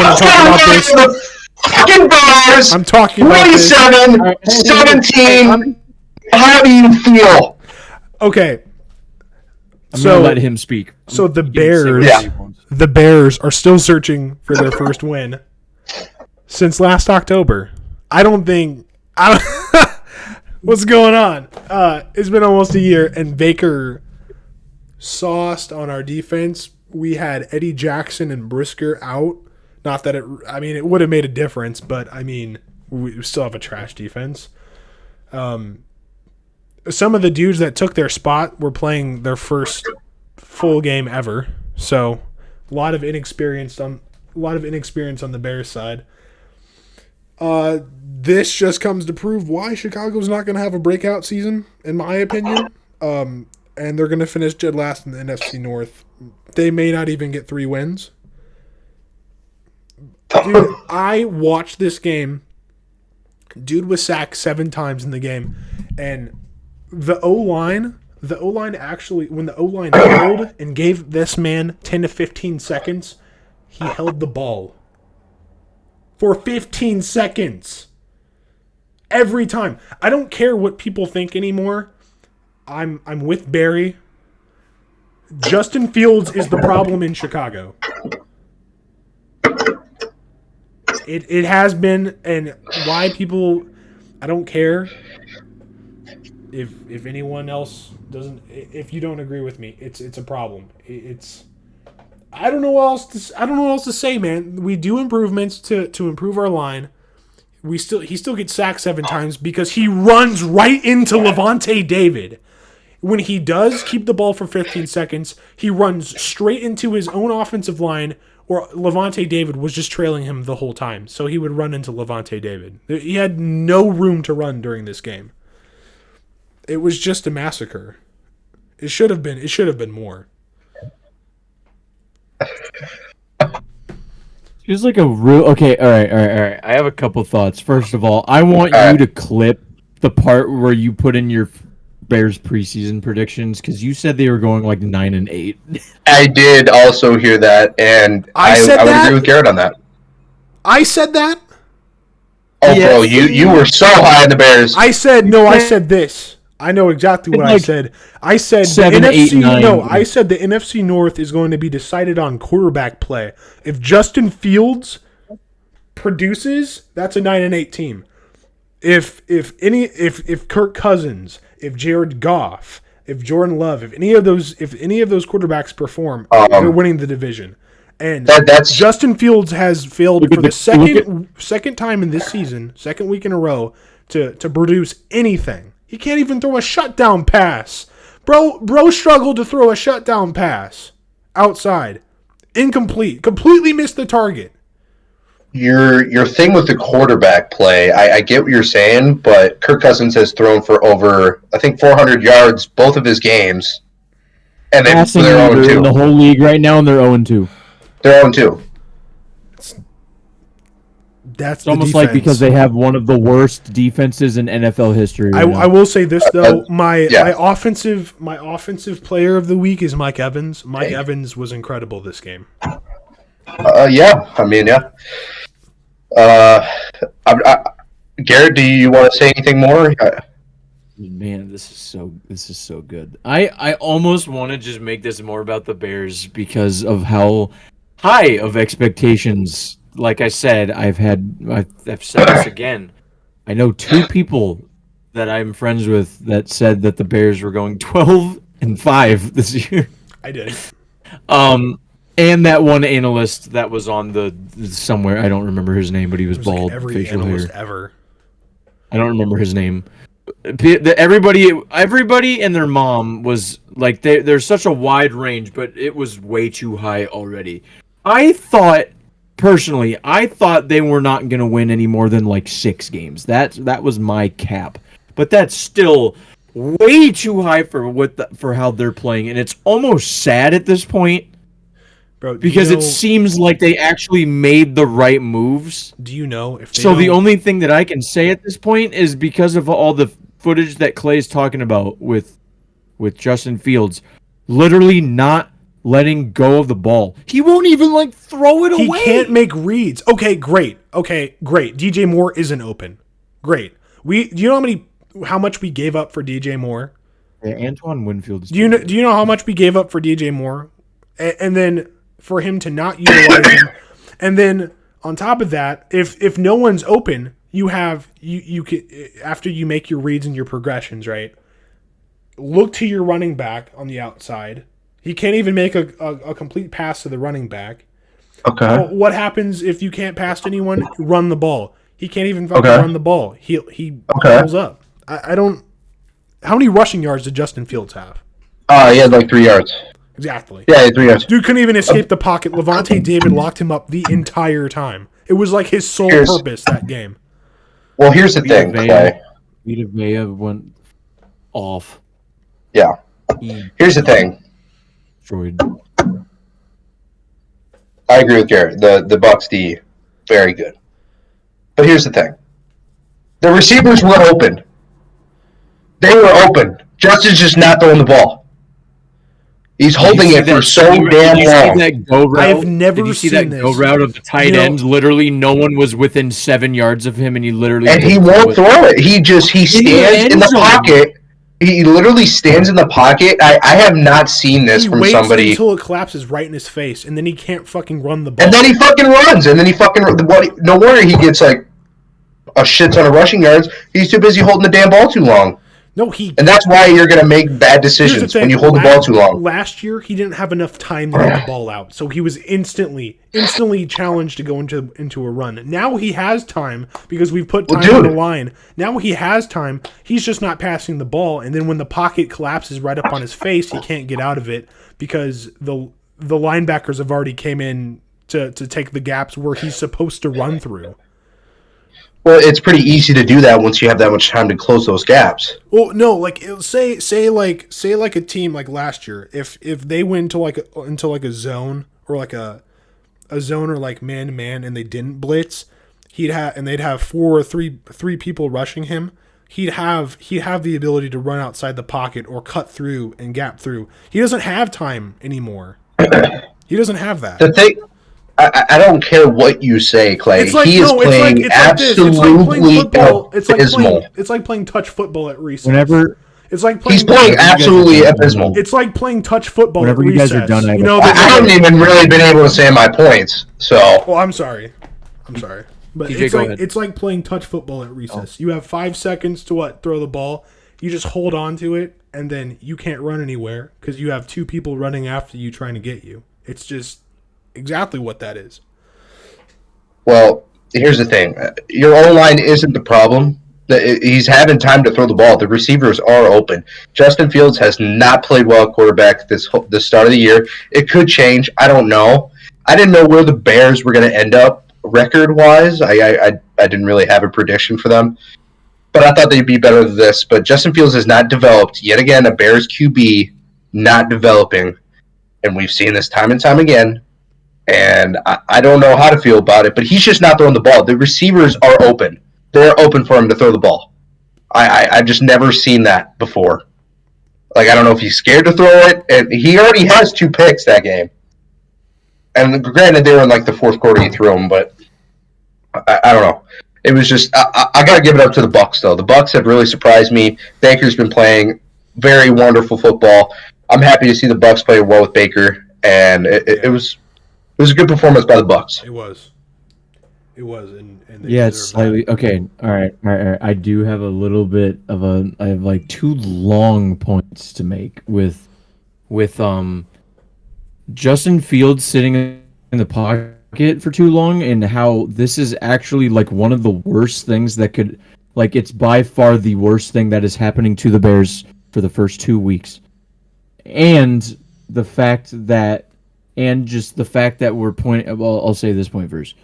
want to talk about this. The fucking Bears. I'm talking about this. 27-17. How do you feel? Okay. I'm gonna let him speak. So the He can say Bears, whatever he wants. the Bears are still searching for their first win since last October. I don't. What's going on? It's been almost a year, and Baker sauced on our defense. We had Eddie Jackson and Brisker out. Not that it would have made a difference, but we still have a trash defense. Some of the dudes that took their spot were playing their first full game ever, so a lot of inexperience on the Bears side. This just comes to prove why Chicago's not going to have a breakout season, in my opinion. And they're going to finish dead last in the NFC North. They may not even get 3 wins. Dude, I watched this game. Dude was sacked 7 times in the game, and the O-line actually, when the O-line held and gave this man 10 to 15 seconds, he held the ball for 15 seconds. Every time. I don't care what people think anymore. I'm with Barry. Justin Fields is the problem in Chicago. It has been, and why people, I don't care. If anyone else doesn't, if you don't agree with me, it's a problem. I don't know what else to say, man. We do improvements to improve our line. He still gets sacked 7 times because he runs right into Levante David. When he does keep the ball for 15 seconds, he runs straight into his own offensive line, or Levante David was just trailing him the whole time. So he would run into Levante David. He had no room to run during this game. It was just a massacre. It should have been more. Just like a real okay. All right. I have a couple thoughts. First of all, I want you to clip the part where you put in your Bears preseason predictions, because you said they were going like 9-8. I did also hear that, and I would agree with Garrett on that. I said that? Oh, yes. Bro, you were so high in the Bears. I said this. I know exactly what I said. I said 7, 8, 9. No, I said the NFC North is going to be decided on quarterback play. If Justin Fields produces, that's a 9-8 team. If Kirk Cousins, if Jared Goff, if Jordan Love, if any of those quarterbacks perform, they're winning the division. And that's Justin Fields has failed for the second time in this season, second week in a row, to produce anything. He can't even throw a shutdown pass. Bro struggled to throw a shutdown pass outside. Incomplete. Completely missed the target. Your thing with the quarterback play, I get what you're saying, but Kirk Cousins has thrown for over, I think, 400 yards both of his games. And they're 0-2. In the whole league right now, and they're 0-2. They're 0-2. That's almost like because they have one of the worst defenses in NFL history. I will say this though, my offensive player of the week is Mike Evans. Mike Evans was incredible this game. Garrett, do you want to say anything more? Man, this is so good. I almost want to just make this more about the Bears because of how high of expectations. Like I said, I've said this again. I know 2 people that I'm friends with that said that the Bears were going 12-5 this year. I did. And that one analyst that was on the somewhere, I don't remember his name, but he was bald. Like every facial analyst hair. Ever. I don't remember his name. Everybody and their mom was like, there's such a wide range, but it was way too high already. Personally, I thought they were not going to win any more than like 6 games. That was my cap. But that's still way too high for how they're playing, and it's almost sad at this point. Bro, because it seems like they actually made the right moves. Do you know if they So the only thing that I can say at this point is because of all the footage that Clay's talking about with Justin Fields, literally not letting go of the ball. He won't even like throw it He away. can't make reads. Okay, great. DJ Moore isn't open. Great. Do you know how much we gave up for DJ Moore? Yeah, Antoine Winfield. Do you know how much we gave up for DJ Moore? And then for him to not utilize him, and then on top of that, if no one's open, you can, after you make your reads and your progressions, right? Look to your running back on the outside. He can't even make a complete pass to the running back. Okay. Well, what happens if you can't pass to anyone? Run the ball. He can't even fucking run the ball. He pulls up. I don't. How many rushing yards did Justin Fields have? He had like 3 yards. Exactly. Yeah, he had 3 yards. Dude couldn't even escape the pocket. Levante David locked him up the entire time. It was like his sole purpose that game. Well, here's the thing, Clay. Vita Vea went off. Yeah. Here's the thing. Destroyed. I agree with Garrett. The Bucks D, very good. But here's the thing. The receivers were open. They were open. Justin's just not throwing the ball. He's holding it for so damn long. I've never Did you see seen that this. go route of the tight end? Literally, no one was within 7 yards of him, and he literally and he won't throw it. He stands in the pocket. He literally stands in the pocket. I have not seen this from somebody. He waits until it collapses right in his face, and then he can't fucking run the ball. And then he fucking runs. And then he fucking... No wonder he gets like a shit ton of rushing yards. He's too busy holding the damn ball too long. No, and that's why you're going to make bad decisions when you hold the ball too long. Last year, he didn't have enough time to get the ball out, so he was instantly challenged to go into a run. Now he has time because we've put time on the line. Now he has time. He's just not passing the ball, and then when the pocket collapses right up on his face, he can't get out of it because the linebackers have already came in to take the gaps where he's supposed to run through. Well, it's pretty easy to do that once you have that much time to close those gaps. Well, no, like say like a team like last year, if they went into like a zone or like a zone or like man to man and they didn't blitz, they'd have three people rushing him. He'd have the ability to run outside the pocket or cut through and gap through. He doesn't have time anymore. He doesn't have that. The thing. I don't care what you say, Clay. He is playing absolutely abysmal. It's like playing touch football at recess. He's playing absolutely abysmal. It's like playing touch football whenever at recess. You guys are done, I haven't even really been able to say my points. So. Well, I'm sorry, but TJ, it's like playing touch football at recess. You have 5 seconds to throw the ball. You just hold on to it, and then you can't run anywhere because you have 2 people running after you trying to get you. It's just exactly what that is. Well, here's the thing. Your O-line isn't the problem. He's having time to throw the ball. The receivers are open. Justin Fields has not played well at quarterback this start of the year. It could change. I don't know. I didn't know where the Bears were going to end up record-wise. I didn't really have a prediction for them. But I thought they'd be better than this. But Justin Fields has not developed. Yet again, a Bears QB not developing. And we've seen this time and time again. And I don't know how to feel about it, but he's just not throwing the ball. The receivers are open. They're open for him to throw the ball. I've just never seen that before. Like, I don't know if he's scared to throw it. And he already has 2 picks that game. And granted, they were in like the 4th quarter he threw them, but I don't know. It was just, I got to give it up to the Bucs, though. The Bucs have really surprised me. Baker's been playing very wonderful football. I'm happy to see the Bucs play well with Baker, and it was a good performance by the Bucs. It was, and yeah, it's slightly okay. All right. I do have a little bit of I have like 2 long points to make with Justin Fields sitting in the pocket for too long, and how this is actually like one of the worst things that could, like, it's by far the worst thing that is happening to the Bears for the first 2 weeks, and the fact that. And just the fact that we're pointing... Well, I'll say this point first.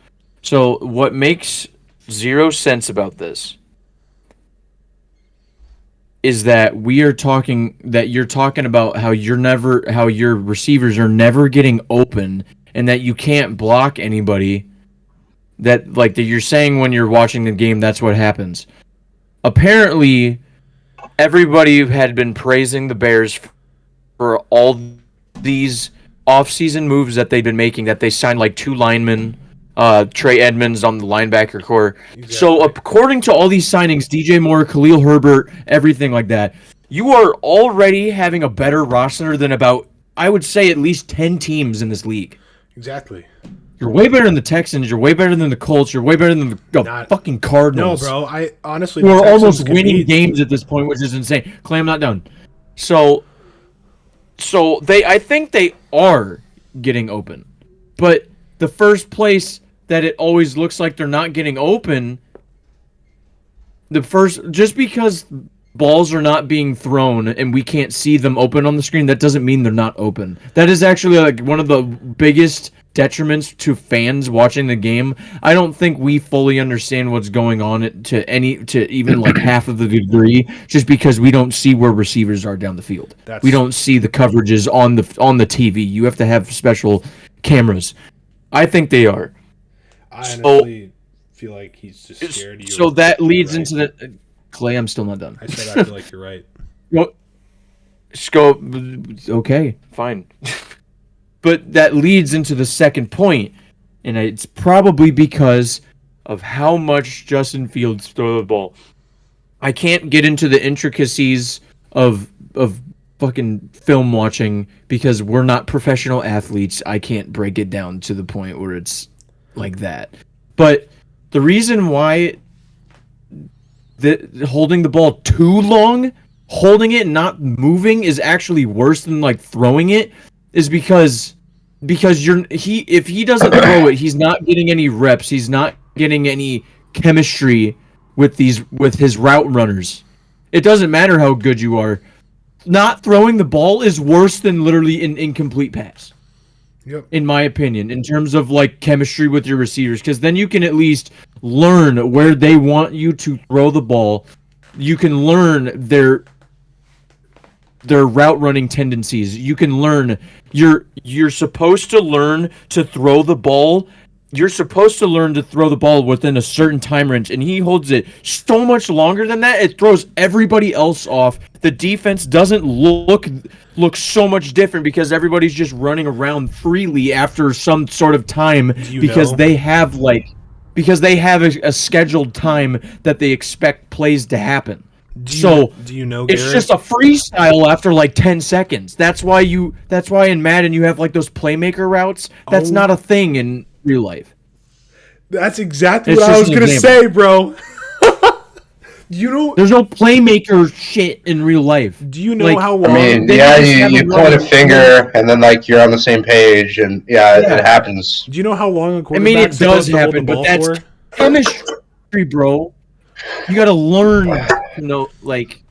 So, what makes 0 sense about this is that you're talking about how your receivers are never getting open, and that you can't block anybody. That you're saying when you're watching the game, that's what happens. Apparently, everybody had been praising the Bears for all these off-season moves that they've been making, that they signed like 2 linemen, Trey Edmonds on the linebacker core. Exactly. So according to all these signings, DJ Moore, Khalil Herbert, everything like that, you are already having a better roster than about, I would say, at least 10 teams in this league. Exactly. You're way better than the Texans. You're way better than the Colts. You're way better than the fucking Cardinals. No, bro. I honestly, Who the are Texans almost could winning beat- games at this point, which is insane. Clay, I'm not done. So I think they are getting open, but the first place that it always looks like they're not getting open, just because balls are not being thrown and we can't see them open on the screen, that doesn't mean they're not open. That is actually like one of the biggest detriments to fans watching the game. I don't think we fully understand what's going on to even like half of the degree, just because we don't see where receivers are down the field. We don't see the coverages on the TV. You have to have special cameras. I think they are. I honestly feel like he's just scared of you. So that leads into the Clay. I'm still not done. I said I feel like you're right. Okay, fine. But that leads into the second point, and it's probably because of how much Justin Fields throws the ball. I can't get into the intricacies of fucking film watching because we're not professional athletes. I can't break it down to the point where it's like that. But the reason why holding the ball too long, holding it and not moving is actually worse than like throwing it, is because if he doesn't throw it, he's not getting any reps. He's not getting any chemistry with his route runners. It doesn't matter how good you are. Not throwing the ball is worse than literally an incomplete pass. Yep. In my opinion, in terms of like chemistry with your receivers, because then you can at least learn where they want you to throw the ball. You can learn their route running tendencies. You can learn you're supposed to learn to throw the ball. You're supposed to learn to throw the ball within a certain time range, and he holds it so much longer than that. It throws everybody else off. The defense doesn't look so much different because everybody's just running around freely after some sort of time because they have a scheduled time that they expect plays to happen. Do you know, it's Garrett? just a freestyle after like 10 seconds. That's why in Madden you have like those playmaker routes. That's not a thing in real life. That's exactly what I was going to say, bro. You know, there's no playmaker shit in real life. Do you know how long? I mean, you point a finger and then like you're on the same page, and it happens. Do you know how long a quarterback? I mean, it does happen, but that's chemistry, bro. You got to learn, like.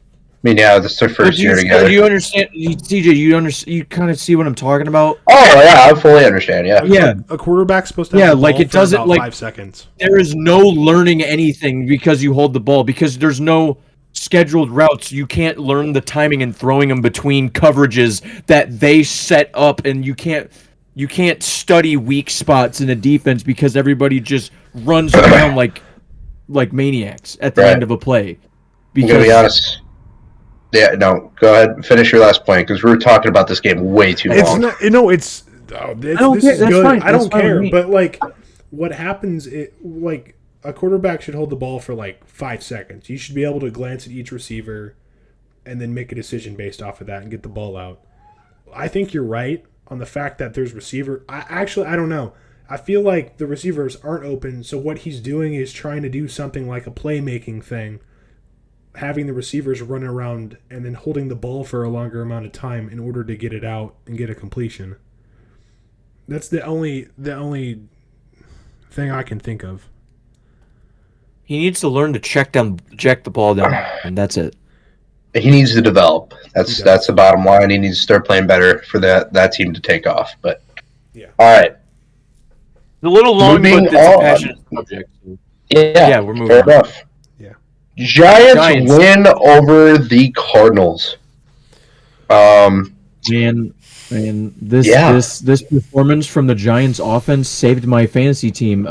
I mean, this is their first year together. Do you understand, TJ? You kind of see what I'm talking about? Oh yeah, I fully understand. Yeah. Yeah. A quarterback's supposed to have the ball it doesn't for about 5 seconds. There is no learning anything because you hold the ball, because there's no scheduled routes. You can't learn the timing and throwing them between coverages that they set up, and you can't study weak spots in a defense because everybody just runs around like maniacs at the end of a play. I'm gonna be honest. Yeah, no. Go ahead, finish your last point because we were talking about this game way too long. I don't care. That's fine. I don't care. But like, what happens? Like a quarterback should hold the ball for like 5 seconds. You should be able to glance at each receiver, and then make a decision based off of that and get the ball out. I think you're right on the fact that there's receiver. I don't know. I feel like the receivers aren't open, so what he's doing is trying to do something like a playmaking thing, having the receivers run around and then holding the ball for a longer amount of time in order to get it out and get a completion. That's the only thing I can think of. He needs to learn to check the ball down, and that's it. He needs to develop. That's the bottom line. He needs to start playing better for that team to take off. But yeah, all right. A little long, but it's a passionate subject. Yeah, we're moving. Fair enough. Yeah. Giants win over the Cardinals. Man, this performance from the Giants offense saved my fantasy team.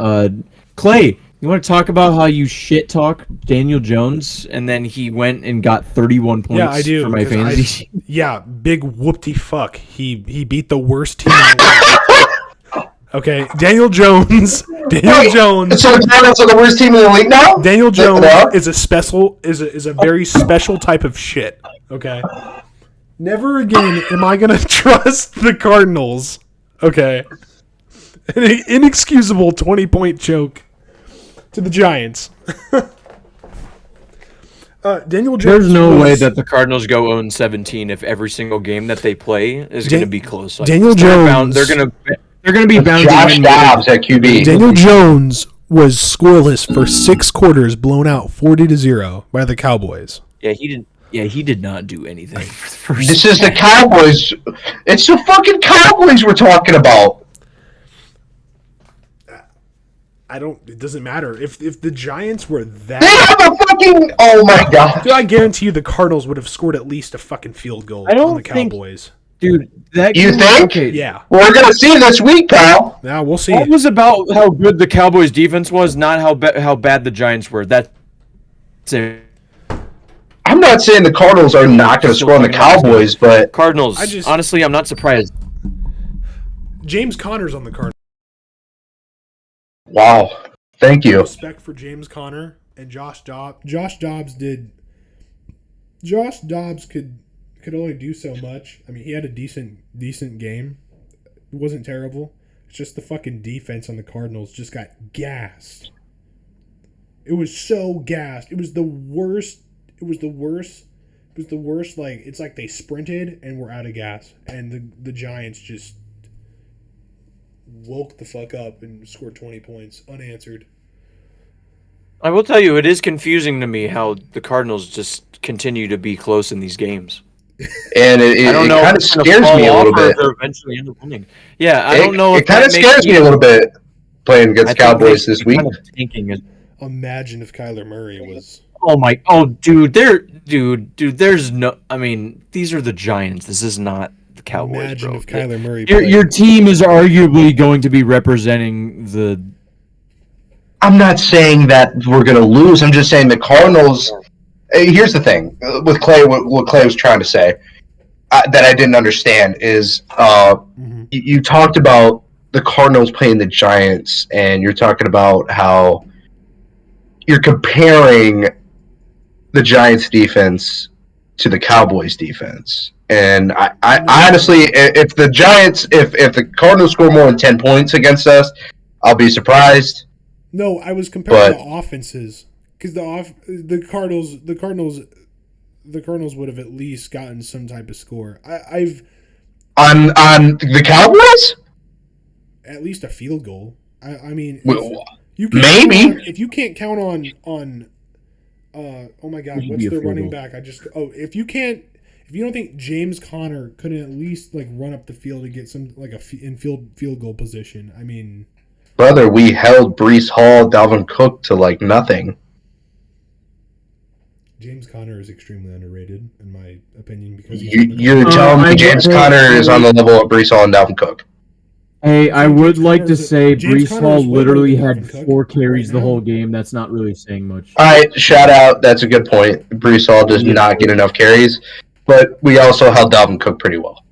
Clay, You want to talk about how you shit talk Daniel Jones, and then he went and got 31 points Yeah, I do. for my because fantasy? yeah, big whoopty fuck. He beat the worst team in the league. Okay, Daniel Jones. Daniel Jones. So the Cardinals are the worst team in the league now. Daniel Jones They are? is a very special type of shit. Okay. Never again am I gonna trust the Cardinals. Okay. An inexcusable 20-point choke to the Giants. Daniel Jones. There's no way was- that the Cardinals go 0-17 if every single game that they play is going to be close. Like Daniel this. They're Jones- they're going to be bound to Josh win more Dobbs than- at QB. Daniel Jones was scoreless for 6 quarters, blown out 40-0 by the Cowboys. Yeah, he didn't. Yeah, he did not do anything for the first. This is the Cowboys. It's the fucking Cowboys we're talking about. It doesn't matter. If the Giants were They that, have a fucking. Oh my god. dude, I guarantee you the Cardinals would have scored at least a fucking field goal I don't on the think- Cowboys. Dude, that You game- think? Okay, Yeah. We're gonna see this week, pal. Now we'll see. That was about how good the Cowboys' defense was, not how bad the Giants were. That's it. I'm not saying the Cardinals are not going to score on the Cowboys, but Cardinals. I just- Honestly, I'm not surprised. James Conner's on the Cardinals. wow. Thank you. Respect for James Conner and Josh Dobbs. Josh Dobbs could only do so much. I mean, he had a decent game. It wasn't terrible. It's just the fucking defense on the Cardinals just got gassed. It was so gassed. It was the worst. Like, it's like they sprinted and were out of gas, and the Giants just woke the fuck up and scored 20 points unanswered. I will tell you, it is confusing to me how the Cardinals just continue to be close in these games. And it I don't know. kind of if it's gonna scares fall me a off little or bit. they'll eventually end up winning. Yeah, I don't know. It kind of scares me a little bit playing against I think Cowboys they- this they week. kind of tanking is. Imagine if Kyler Murray was. Dude, there's no. I mean, these are the Giants. This is not the Cowboys, Imagine bro. if Kyler Murray. Your team is arguably going to be representing the. I'm not saying that we're going to lose. I'm just saying the Cardinals. Here's the thing with Clay. What Clay was trying to say that I didn't understand is you talked about the Cardinals playing the Giants, and you're talking about how you're comparing the Giants' defense to the Cowboys' defense. And I honestly, if the Giants, if the Cardinals score more than 10 points against us, I'll be surprised. No, I was comparing But- the offenses because the Cardinals would have at least gotten some type of score. I've On the Cowboys? at least a field goal. I mean, Well, you can't maybe. count on- if you can't count on oh my god, Would what's be a the field running goal. back? If you don't think James Conner couldn't at least like run up the field and get some like in field goal position, I mean. Brother, we held Brees Hall, Dalvin Cook to like nothing. James Conner is extremely underrated, in my opinion, because You're telling me James Conner is on the level of Brees Hall and Dalvin Cook? Hey, I James would like Conner to is- say James Brees Conner Hall is way literally better than had Dalvin 4 Cook carries right the now. whole game. That's not really saying much. All right, shout out. That's a good point. Brees Hall does not get enough carries, but we also held Dalvin Cook pretty well.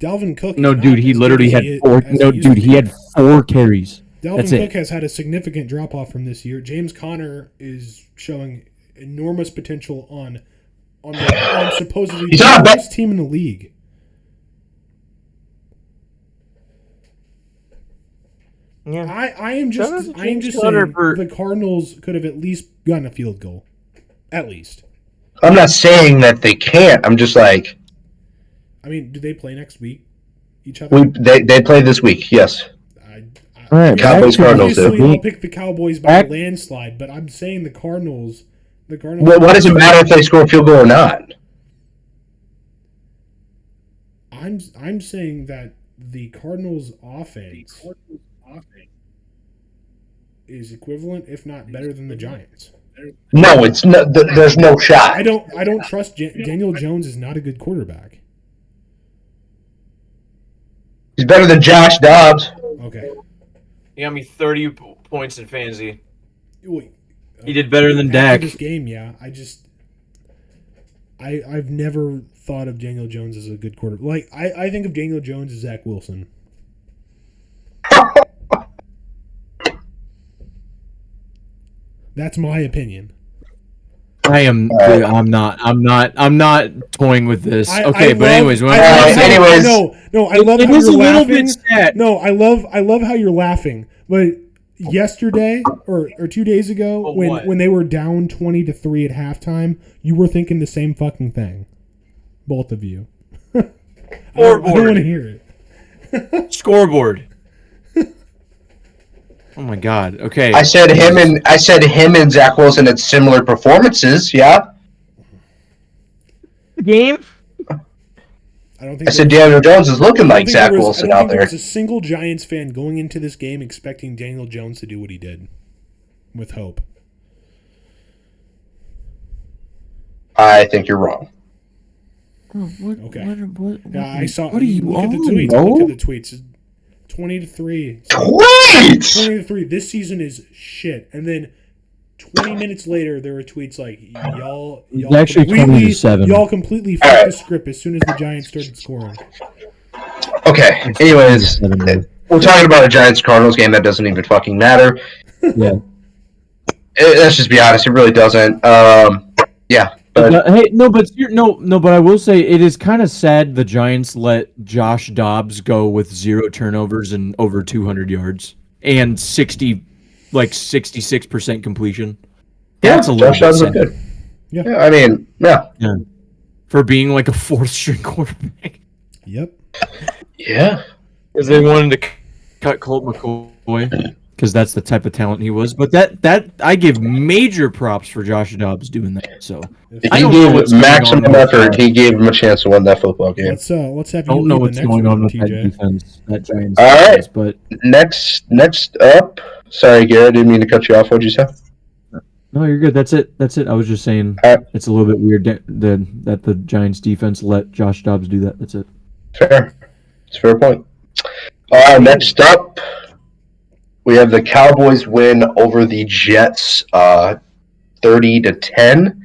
Dalvin Cook. No, is not dude, he as good literally as had he is- 4. as No, he used dude, to he be. had 4 carries. Dalvin That's Cook it. has had a significant drop off from this year. James Conner is showing enormous potential on supposedly He's the not bad. best team in the league. Yeah. I am Shout out just to I am James just Conner saying for- the Cardinals could have at least gotten a field goal, at least. I'm not saying that they can't. I'm just like I mean, do they play next week? Each other. they play this week. Yes. All right, Cowboys, Cardinals do. Obviously, I'll pick the Cowboys by a landslide, but I'm saying the Cardinals. The Cardinals. What does it matter if they score a field goal or not? I'm saying that the Cardinals' offense is equivalent, if not better, than the Giants. No, it's no. There's no shot. I don't trust Daniel Jones is not a good quarterback. He's better than Josh Dobbs. Okay, He got me 30 points in fantasy. Wait, He did better than after Dak. this game, yeah. I've never thought of Daniel Jones as a good quarterback. Like I think of Daniel Jones as Zach Wilson. That's my opinion. I'm not toying with this. I Okay, but love- anyways, what I I'm love saying- how- anyways. no, I love it how is you're a little laughing. bit sad. No, I love how you're laughing. But yesterday or 2 days ago, But when what? when they were down 20-3 at halftime, you were thinking the same fucking thing. Both of you. I don't want to hear it. Scoreboard. Oh my god. Okay. I said him and Zach Wilson had similar performances. Yeah, game. I don't think I said Daniel Jones is looking like Zach I Wilson don't out think there. was a single Giants fan going into this game expecting Daniel Jones to do what he did with hope. I think you're wrong. Okay. What I saw. What are you look at the on, tweets. bro? Look at the tweets. 20-3. Tweet! 20-3. This season is shit. And then 20 minutes later, there were tweets like, y'all actually completely, 20-7. y'all completely All fucked right. the script as soon as the Giants started scoring. Okay. Anyways, we're talking about a Giants Cardinals game that doesn't even fucking matter. Yeah. Let's just be honest. It really doesn't. Yeah. But Hey, but I will say it is kind of sad the Giants let Josh Dobbs go with 0 turnovers and over 200 yards and 66% completion. That's a little Josh bit Dobbs sad. look good. Yeah. I mean, yeah. For being like a 4th string quarterback. Yep. Yeah. Because they wanted to cut Colt McCoy because that's the type of talent he was. But that I give major props for Josh Dobbs doing that. So I He don't know gave what's going maximum on with effort. that. He gave him a chance to win that football game. Let's have you I don't know lead what's the next going one, on with that TJ. defense, that Giants All right. defense, but Next up. Sorry, Garrett. Didn't mean to cut you off. What'd you say? no, you're good. That's it. I was just saying All right. it's a little bit weird that the Giants defense let Josh Dobbs do that. That's it. Fair. It's a fair point. Next up, we have the Cowboys win over the Jets, 30-10.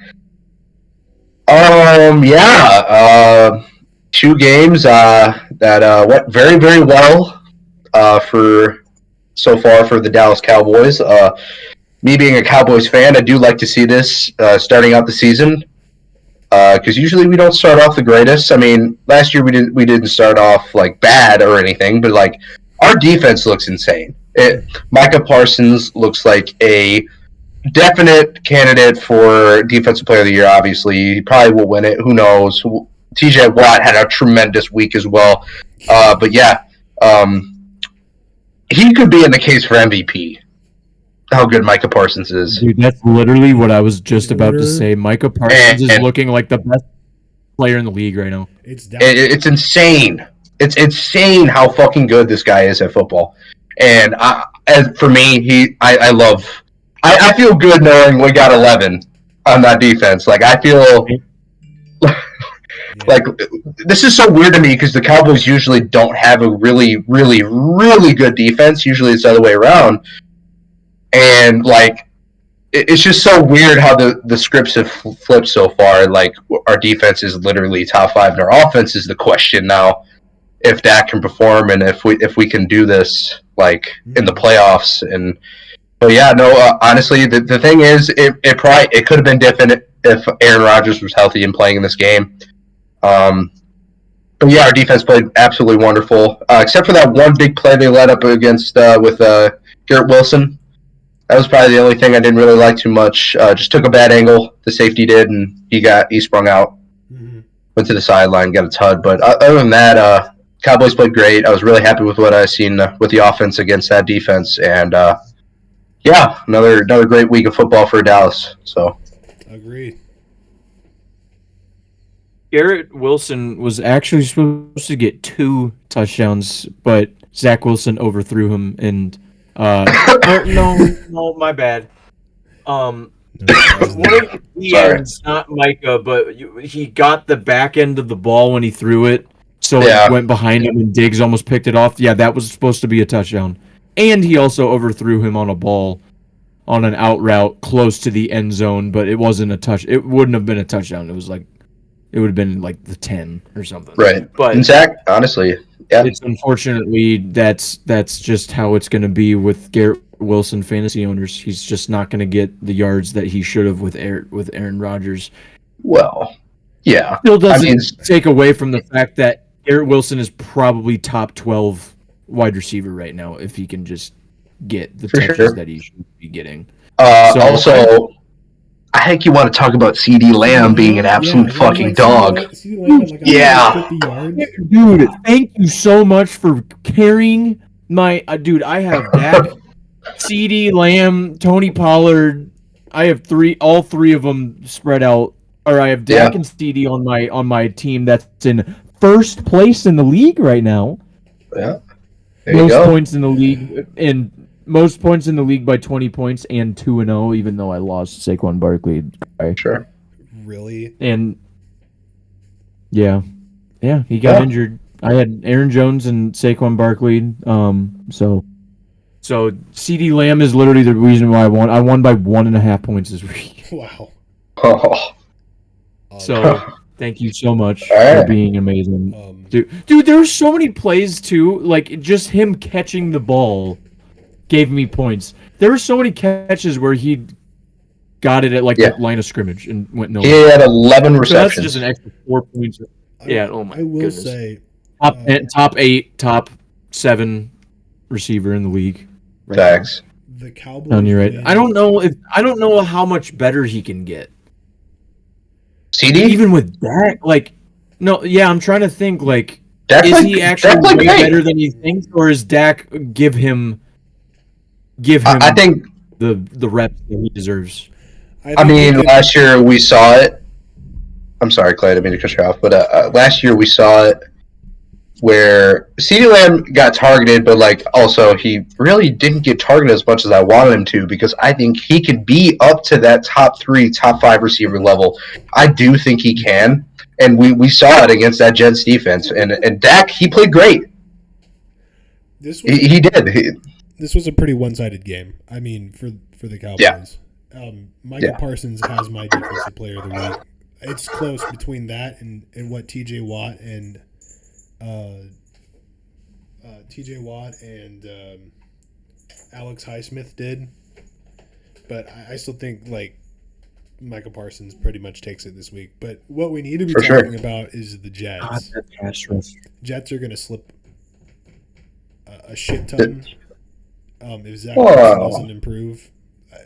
Two games that went very, very well for so far for the Dallas Cowboys. Me being a Cowboys fan, I do like to see this starting out the season. Because usually we don't start off the greatest. I mean, last year we didn't start off like bad or anything, but like our defense looks insane. Micah Parsons looks like a definite candidate for Defensive Player of the Year. Obviously, he probably will win it. Who knows? T.J. Watt had a tremendous week as well. But yeah, he could be in the case for MVP. How good Micah Parsons is. Dude, that's literally what I was just about to say. Micah Parsons is And- looking like the best player in the league right now. It's down. It's insane. It's insane how fucking good this guy is at football. And for me, I feel good knowing we got 11 on that defense. Like I feel like this is so weird to me because the Cowboys usually don't have a really, really, really good defense. Usually it's the other way around. And like it's just so weird how the scripts have flipped so far. Like our defense is literally top 5, and our offense is the question now. If Dak can perform, and if we can do this like in the playoffs, but yeah, no. Honestly, the thing is, it could have been different if Aaron Rodgers was healthy and playing in this game. But yeah, our defense played absolutely wonderful, except for that one big play they led up against with Garrett Wilson. That was probably the only thing I didn't really like too much. Just took a bad angle. The safety did, and he sprung out, went to the sideline, got a tud. But other than that, Cowboys played great. I was really happy with what I seen with the offense against that defense, and yeah, another great week of football for Dallas. So Agreed. Garrett Wilson was actually supposed to get 2 touchdowns, but Zach Wilson overthrew him and no, my bad. One of the ends, not Micah, but he got the back end of the ball when he threw it, so Yeah. it went behind him and Diggs almost picked it off. Yeah, that was supposed to be a touchdown. And he also overthrew him on a ball on an out route close to the end zone, but it wasn't a touch. It wouldn't have been a touchdown. It was like it would have been like the 10 or something. Right. But And Zach, honestly, yeah. it's unfortunately that's just how it's going to be with Garrett Wilson fantasy owners. He's just not going to get the yards that he should have with Aaron Rodgers. Well, yeah. Still doesn't I mean, take away from the fact that Garrett Wilson is probably top 12 wide receiver right now if he can just get the For touches sure. that he should be getting. So- also, I think you want to talk about CD Lamb being an absolute fucking dog. Yeah. Dude, thank you so much for carrying my dude. I have Dak, CD Lamb, Tony Pollard. I have all three of them spread out. Or I have Dak and CD on my team that's in first place in the league right now. Yeah. There you Most go. points in the league and most points in the league by 20 points and 2-0, even though I lost Saquon Barkley. Sure. Really? And yeah, he got injured. I had Aaron Jones and Saquon Barkley. So CD Lamb is literally the reason why I won. I won by 1.5 points this week. Wow. Oh. So thank you so much All right. for being amazing, dude. There were so many plays too. Like just him catching the ball gave me points. There were so many catches where he got it at like the line of scrimmage and went nowhere. He had 11 So that's receptions. just an extra 4 points. Yeah. Oh my I will goodness. say, Top 8, top 7 receiver in the league. Right Facts. the Cowboys. now. You're right. win- I don't know how much better he can get. CD? Even with Dak, like, no, yeah, I'm trying to think. Like, Dak is played- he actually Dak played way great. better than he thinks, or is Dak give him I think, the reps that he deserves? I think mean, he could- last year we saw it. I'm sorry, Clay, I didn't mean to cut you off, but last year we saw it where CeeDee Lamb got targeted, but like also he really didn't get targeted as much as I wanted him to because I think he could be up to that top 3, top 5 receiver level. I do think he can, and we saw it against that Jets defense. And Dak, he played great. This was, He did. this was a pretty one-sided game. I mean, for the Cowboys. Yeah. Micah Yeah. Parsons has my defensive player of the week. It's close between that and what T.J. Watt and Alex Highsmith did. But I still think like Micah Parsons pretty much takes it this week. But what we need to be For sure. talking about is the Jets. Jets are going to slip a shit ton if Zach Wilson doesn't improve.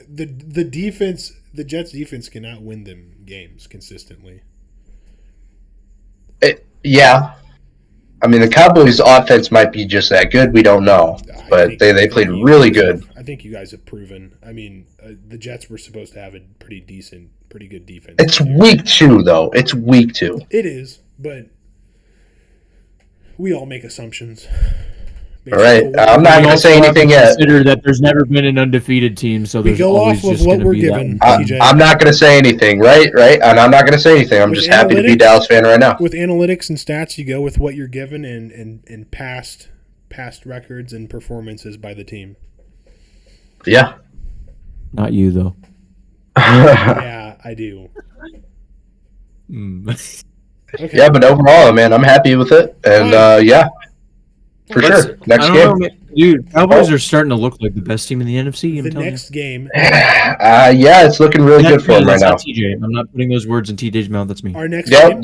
The defense, the Jets defense cannot win them games consistently. Yeah. I mean, the Cowboys' offense might be just that good. We don't know. But they played really good. I think you guys have proven. I mean, the Jets were supposed to have a pretty good defense. It's week 2, though. It's week 2. It is, but we all make assumptions. All right. I'm not going to say anything yet. Consider that there's never been an undefeated team, so We there's go always off of just what gonna we're be that given. one. TJ. I'm not going to say anything, right? And I'm not going to say anything. I'm With just happy to be a analytics- Dallas fan right now. With analytics and stats, you go with what you're given and past records and performances by the team. Yeah. Not you though. Yeah, I do. Okay. Yeah, but overall, man, I'm happy with it. And, yeah. For sure. Next I don't game. know, man. Dude, Cowboys are starting to look like the best team in the NFC. I'm The telling next game, Yeah, it's looking really you. good for him right That's now. not TJ. I'm not putting those words in TJ's mouth. That's me. our next Yep, game,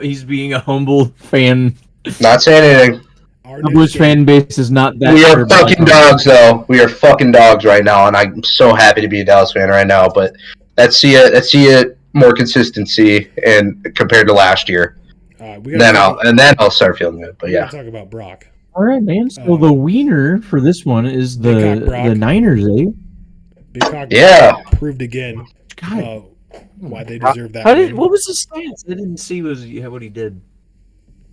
He's being a humble fan. not saying anything. our next Cowboys game, fan base is not that. We are sure about fucking it. dogs, though. We are fucking dogs right now, and I'm so happy to be a Dallas fan right now. But let's see it more consistency and compared to last year. we gotta Then I'll start feeling good. But we yeah, gotta talk about Brock. All right, man. So the wiener for this one is Big cock Brock. the Niners, eh? Big Cock Yeah. proved again God, why they deserve that. how did win. what was his stats? I didn't see what he did.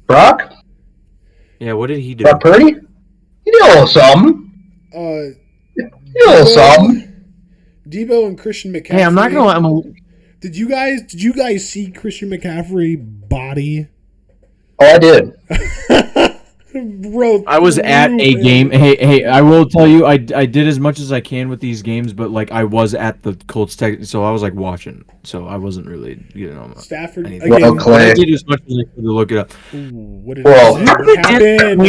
Brock Yeah, what did he do? Brock Purdy, you know a little something. Uh, You know a little something. Debo and Christian McCaffrey. Hey, I'm not gonna. Did you guys see Christian McCaffrey body? Oh, I did. Bro, I was at a game. Hey, I will tell you, I did as much as I can with these games, but like I was at the Colts Tech, so I was like watching, so I wasn't really, Stafford anything. Well, again. Clay. I did as much as I could to look it up. Ooh, what did Well, what happened?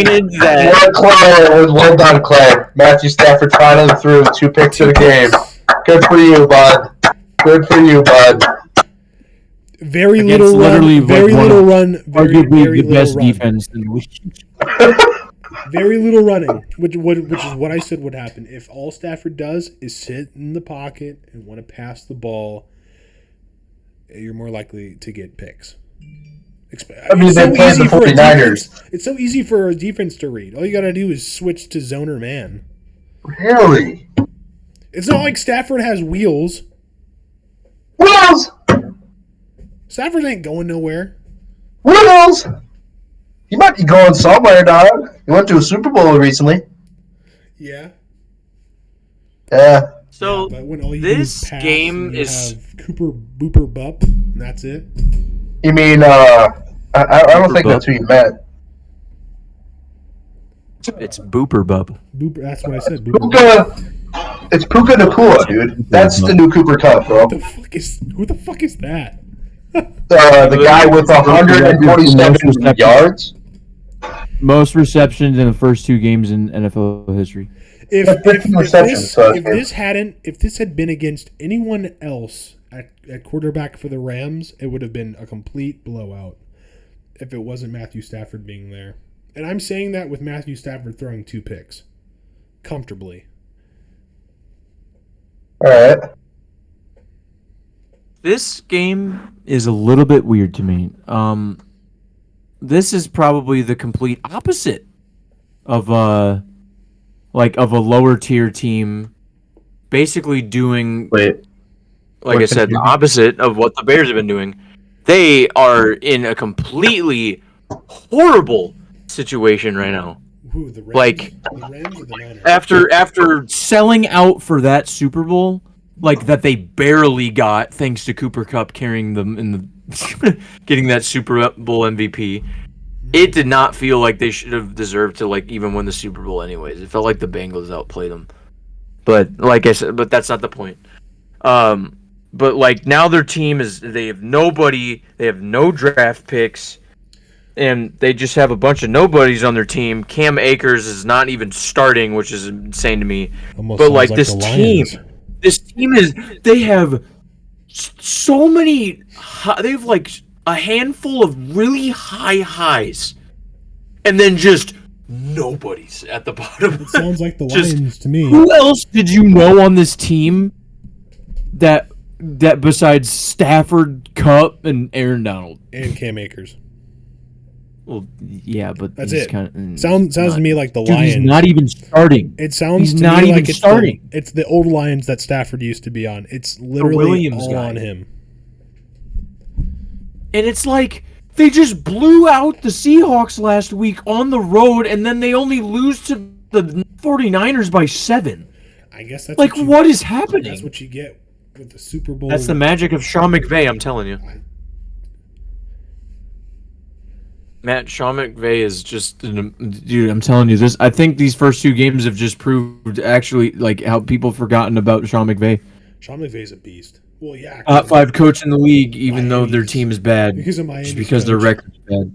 Well done, Clay. Matthew Stafford finally threw 2 picks in a game. Good for you, bud. Good for you, bud. Very Against little run. literally, Very like, little run. Very, Arguably very the little best run. defense in the league. Very little running, which is what I said would happen. If all Stafford does is sit in the pocket and want to pass the ball, you're more likely to get picks. I mean, they played the 49ers. It's so easy for a defense to read. All you got to do is switch to zoner man. Really? It's not like Stafford has wheels. Wheels! Stafford ain't going nowhere. Wheels! He might be going somewhere, dog. He went to a Super Bowl recently. Yeah. Yeah. So But when all you this do is pass game and you is- have Cooper Booper Bup, and that's it. You mean, I don't think that's who you meant. It's Booper Bub. Booper, that's what I said. Booper Bup. Puka. It's Puka Nakua, dude. That's the new Cooper Cup, bro. Who the fuck is that? The guy with 127 yards. Most receptions in the first 2 games in NFL history. If, That's 15 receptions, so that's if this had been against anyone else at quarterback for the Rams, it would have been a complete blowout. If it wasn't Matthew Stafford being there, and I'm saying that with Matthew Stafford throwing 2 picks, comfortably. All right. This game Is a little bit weird to me. This is probably the complete opposite of a lower tier team, basically doing, Wait. like I said, the opposite of what the Bears have been doing. They are in a completely horrible situation right now. Who the Rams? Like, the Rams or the Niners? After selling out for that Super Bowl, like that they barely got thanks to Cooper Kupp carrying them in the getting that Super Bowl MVP. It did not feel like they should have deserved to like even win the Super Bowl anyways. It felt like the Bengals outplayed them. But like I said, but that's not the point. But like now their team they have nobody, they have no draft picks, and they just have a bunch of nobodies on their team. Cam Akers is not even starting, which is insane to me. Almost But sounds like the this Lions. team they have so many, they have like a handful of really high highs, and then just nobody's at the bottom. It sounds like the Just- Lions to me. Who else did you know on this team that besides Stafford, Kupp, and Aaron Donald? And Cam Akers. Well, yeah, but That's he's it. Kinda, Sounds to me like the dude, Lions. he's not even starting. It sounds He's to not me even like it's starting. it's the old Lions that Stafford used to be on. It's literally Williams all guy. on him. And it's like they just blew out the Seahawks last week on the road, and then they only lose to the 49ers by 7. I guess that's Like, you, what is happening? That's what you get with the Super Bowl. That's the magic of Sean McVay, I'm telling you. Sean McVay is just Dude, I'm telling you this. I think these first 2 games have just proved actually like how people have forgotten about Sean McVay. Sean McVay's a beast. Well, yeah. Top 5 coach in the league, even though their Miami's- team is bad. because of Miami's Just because their coach. record's bad.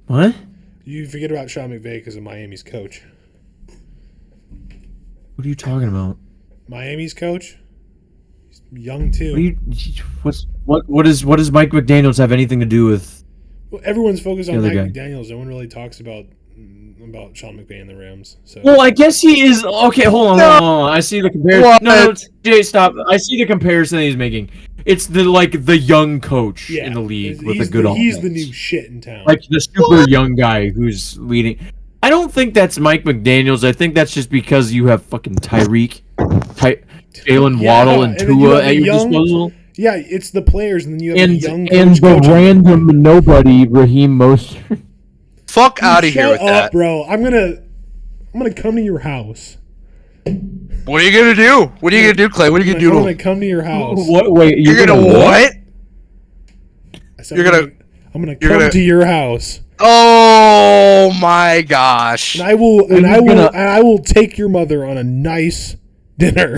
What? You forget about Sean McVay because of Miami's coach. What are you talking about? Miami's coach? He's young too. What does Mike McDaniels have anything to do with? Well, everyone's focused on The Mike other guy. McDaniels. No one really talks about Sean McVay and the Rams. So Well, I guess he is. Okay, hold on. I see the comparison. What? No, Jay, stop. I see the comparison that he's making. It's the young coach yeah, in the league he's with a good He's the offense. new shit in town. Like the super young guy who's leading. I don't think that's Mike McDaniels. I think that's just because you have fucking Jalen Yeah, Waddle, and and then you Tua have a at your young- disposal, it's the players, and then you have a and young and coach the coaching. random nobody Raheem Mostert. Fuck out of Shut here with up, that. bro. I'm gonna come to your house. What are you gonna do? What are you gonna do, Clay? What are you gonna do I'm to gonna him? come to your house. What? Wait, You're gonna what? I said You're I'm gonna- I'm gonna you're come gonna- to your house. Oh my gosh. And I will You're gonna- and I will take your mother on a nice dinner.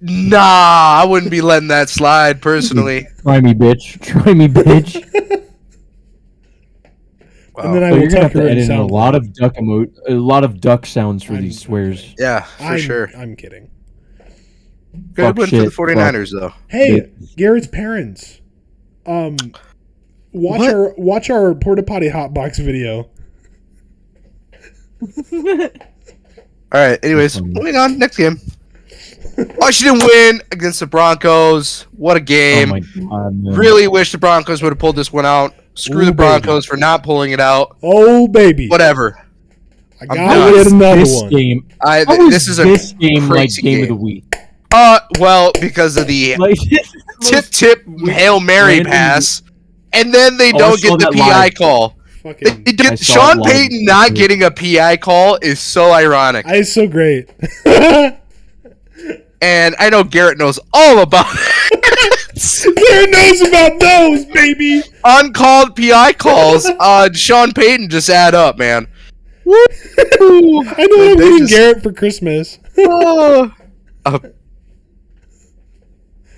Nah, I wouldn't be letting that slide personally. Try me, bitch. Try me, bitch. And then I So will you're gonna have tuck her to in edit in a sound. lot of a lot of duck sounds for I'm- these swears. Yeah, for sure. I'm kidding. Good Fuck win shit, for the 49ers, though. Hey, Garrett's parents. Watch our porta potty hotbox video. All right, anyways, Funny. moving on. Next game. Washington win against the Broncos. What a Oh game. my god, man. Really wish the Broncos would have pulled this one out. Screw Ooh, the Broncos for not pulling it out. Oh baby, Whatever. I I'm gotta done. get another This one. game. I How is this is a this game like crazy game of the week. well, because of the Like tip Hail Mary random- pass, and then they Oh, I don't saw get the that PI live. call. Fucking, I saw Sean it live. Payton not getting a PI call is so ironic, it's so great. and I know Garrett knows all about it. Garrett knows about those, baby. Uncalled PI calls on Sean Payton just add up, man. Woo! I know what I'm They getting just- Garrett for Christmas. Oh.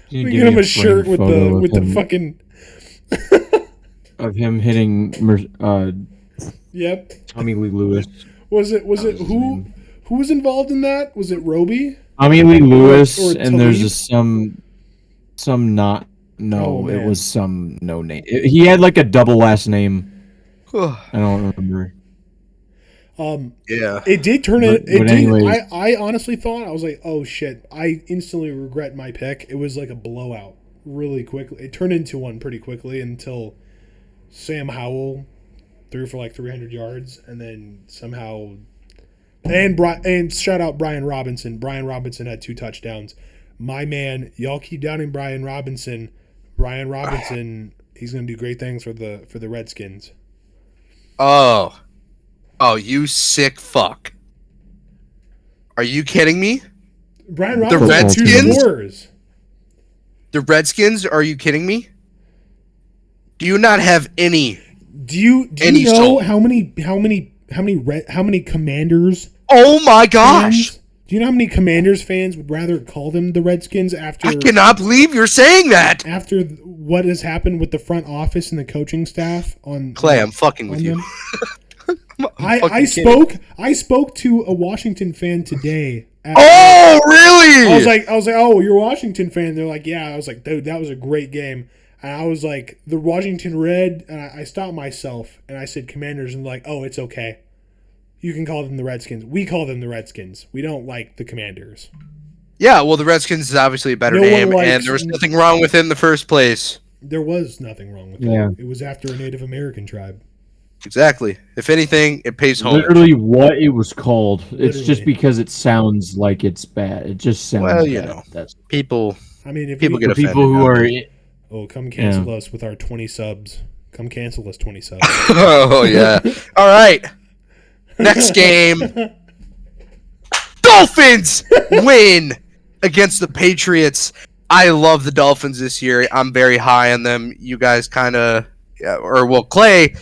You We give get him me a shirt framed with photo of the him- fucking. of him hitting Yep. Tommy Lee Lewis. Was it was his who was involved in that? Was it Roby? Tommy Lee Lewis, or and there's Talib? some not. No, Oh, it man. was some no name. He had like a double last name. I don't remember. Yeah. It did turn it. But It did. anyways. I honestly thought, I was like, oh shit! I instantly regret my pick. It was like a blowout, really quickly. It turned into one pretty quickly until Sam Howell threw for like 300 yards, and then somehow, and shout out Brian Robinson. Brian Robinson had 2 touchdowns. My man, y'all keep doubting Brian Robinson. Brian Robinson, he's gonna do great things for the Redskins. Oh, you sick fuck. Are you kidding me? Brian Robinson had 2 Redskins? scores. The Redskins? Are you kidding me? Do you not have any? Do you Any know soul. how many Commanders Oh my gosh! fans? Do you know how many Commanders fans would rather call them the Redskins after I cannot believe you're saying that. after what has happened with the front office and the coaching staff on Clay, I'm fucking with on you. them? I'm fucking kidding. I spoke to a Washington fan today. Oh, really? I was like, oh, you're a Washington fan? They're like, yeah. I was like, dude, that was a great game. And I was like, the Washington Red, and I stopped myself and I said Commanders, and like, oh, it's okay. You can call them the Redskins. We call them the Redskins. We don't like the Commanders. Yeah, well, the Redskins is obviously a better No one name, likes- and there was nothing wrong with it in the first place. There was nothing wrong with Yeah. it. It was after a Native American tribe. Exactly. If anything, it pays home. Literally what it was called. It's just Literally. because it sounds like it's bad. It just sounds Well, you bad. know. That's People. I mean, if People you, get for people who are oh, come cancel us with our 20 subs. Come cancel us 20 subs. Oh yeah. All right. Next game. Dolphins win against the Patriots. I love the Dolphins this year. I'm very high on them. You guys kind of, Clay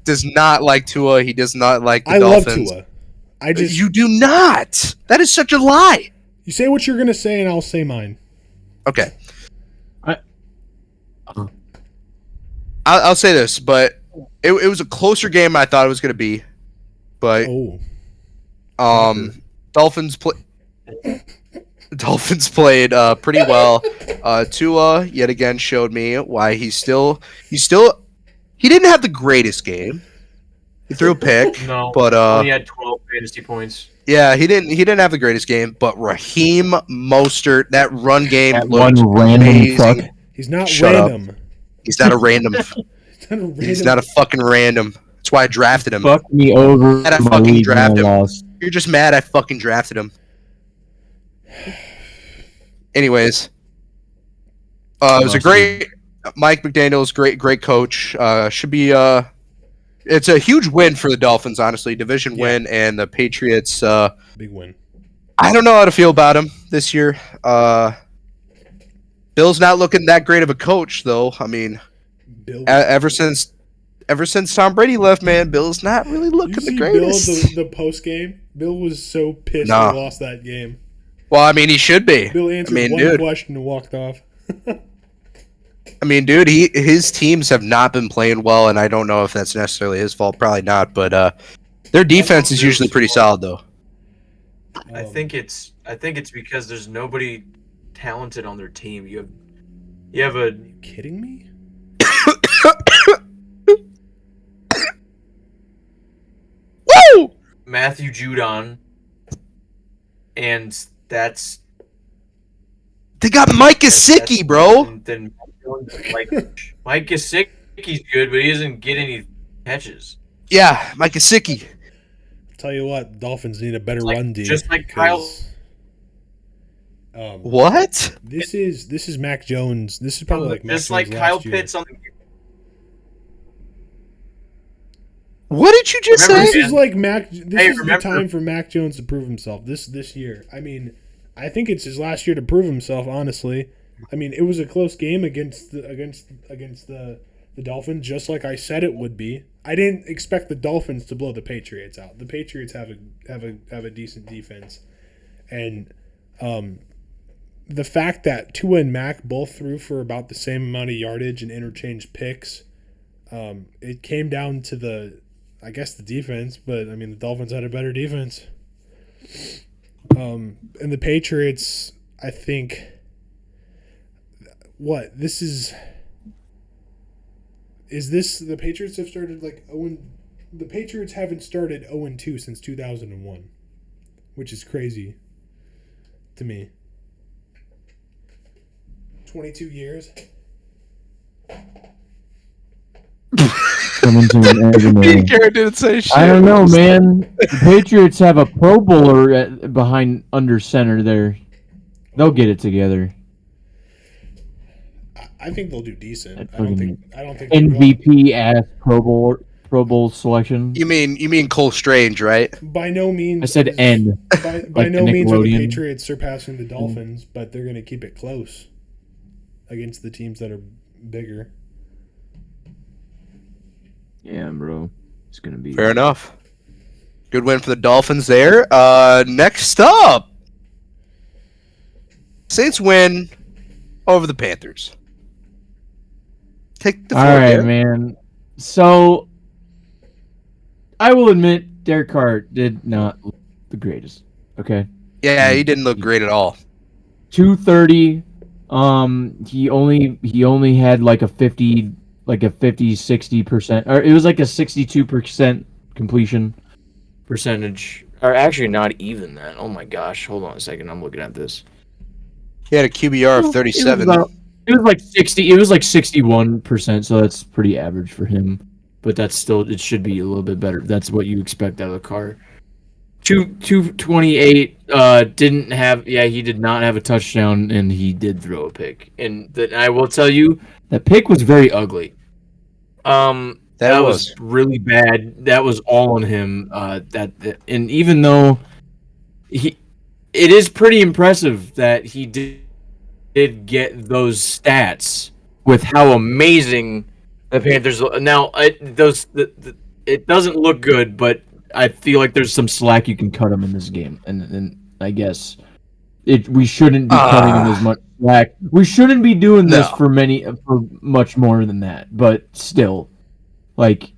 does not like Tua. He does not like the I love Dolphins. Tua. I just You do not. That is such a lie. you say what you're gonna say, and I'll say mine. Okay. I- I'll say this, but it was a closer game than I thought it was going to be. But Oh, Dolphins played pretty well. Tua yet again showed me why he didn't have the greatest game. He threw a pick, No, but only had 12 fantasy points. yeah, he didn't have the greatest game. But Raheem Mostert, that run game that looked one random amazing. fuck. he's not Shut up. random. He's not a random. He's not a random. He's not a fucking random. That's why I drafted him. Fucked me over And I my fucking league and I drafted him. lost. You're just mad I fucking drafted him. Anyways, it was a great Mike McDaniel's great coach. Should be it's a huge win for the Dolphins, honestly, division win, and the Patriots. Big win. I don't know how to feel about him this year. Bill's not looking that great of a coach, though. I mean, Bill. ever since ever since Tom Brady left, man, Bill's not really You looking the see greatest. Bill the post game. Bill was so pissed Nah. he lost that game. Well, I mean, he should be. Bill answered one dude. question and walked off. I mean, dude, his teams have not been playing well, and I don't know if that's necessarily his fault. Probably not, but their defense is usually pretty solid, though. I think it's because there's nobody talented on their team. You have Are you kidding me? Woo! Matthew Judon, and that's They got Mike Gesicki, bro. Then like Mike Gesicki's good, but he doesn't get any catches. Yeah, Mike Gesicki. Tell you what, Dolphins need a better Like- run D. just like because, What? This is Mac Jones. This is probably like Mac Just Jones like last Kyle year. Pitts on the What did you just Remember, This say? is like Mac. This Hey, is remember- the time for Mac Jones to prove himself. This year. I mean, I think it's his last year to prove himself. Honestly, I mean, it was a close game against the Dolphins, just like I said it would be. I didn't expect the Dolphins to blow the Patriots out. The Patriots have a decent defense, and the fact that Tua and Mac both threw for about the same amount of yardage and interchanged picks, it came down to the defense, but I mean the Dolphins had a better defense. And the Patriots, I think, the Patriots have started like the Patriots haven't started 0-2 since 2001, which is crazy to me. 22 years. Coming to an end of Pete the- Carroll didn't say shit. I don't know, man. The Patriots have a Pro Bowler behind under center there. They'll get it together. I think they'll do decent. That I don't fucking think they'll go- MVP ass Pro Bowl selection. You mean Cole Strange, right? By no means. I said is- N. By like no the means are the Nickelodeon. Patriots surpassing the Dolphins, but they're going to keep it close against the teams that are bigger. Yeah, bro. It's gonna be. Fair enough. Good win for the Dolphins there. Next up, Saints win over the Panthers. Take the All floor, right, Derek. man. So, I will admit, Derek Carr did not look the greatest. Okay, Yeah, he didn't look great at all. 230. He only had like a 60%, or it was like a 62% completion percentage. Or actually, not even that. Oh my gosh! Hold on a second. I'm looking at this. He had a QBR of 37. It was like 60. It was like 61%. So that's pretty average for him. But that's still. It should be a little bit better. That's what you expect out of the car. 228. Didn't have. Yeah, he did not have a touchdown, and he did throw a pick. And that I will tell you, that pick was very ugly. That was really bad. That was all on him. And even though it is pretty impressive that he did get those stats with how amazing the Panthers. Now, it doesn't look good, but I feel like there's some slack you can cut him in this game, and I guess we shouldn't be cutting him as much slack. We shouldn't be doing this for much more than that, but still. Like,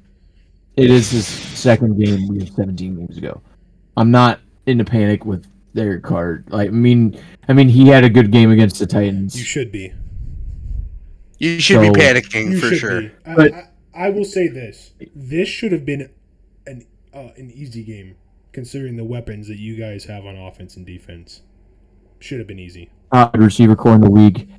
it is his second game. We had 17 games ago. I'm not in a panic with Derek Carr. Like, I mean, he had a good game against the Titans. You should be. You should be So- panicking You for should sure. be. But- I will say this: this should have been an easy game, considering the weapons that you guys have on offense and defense. Should have been easy. Top receiver core in the league.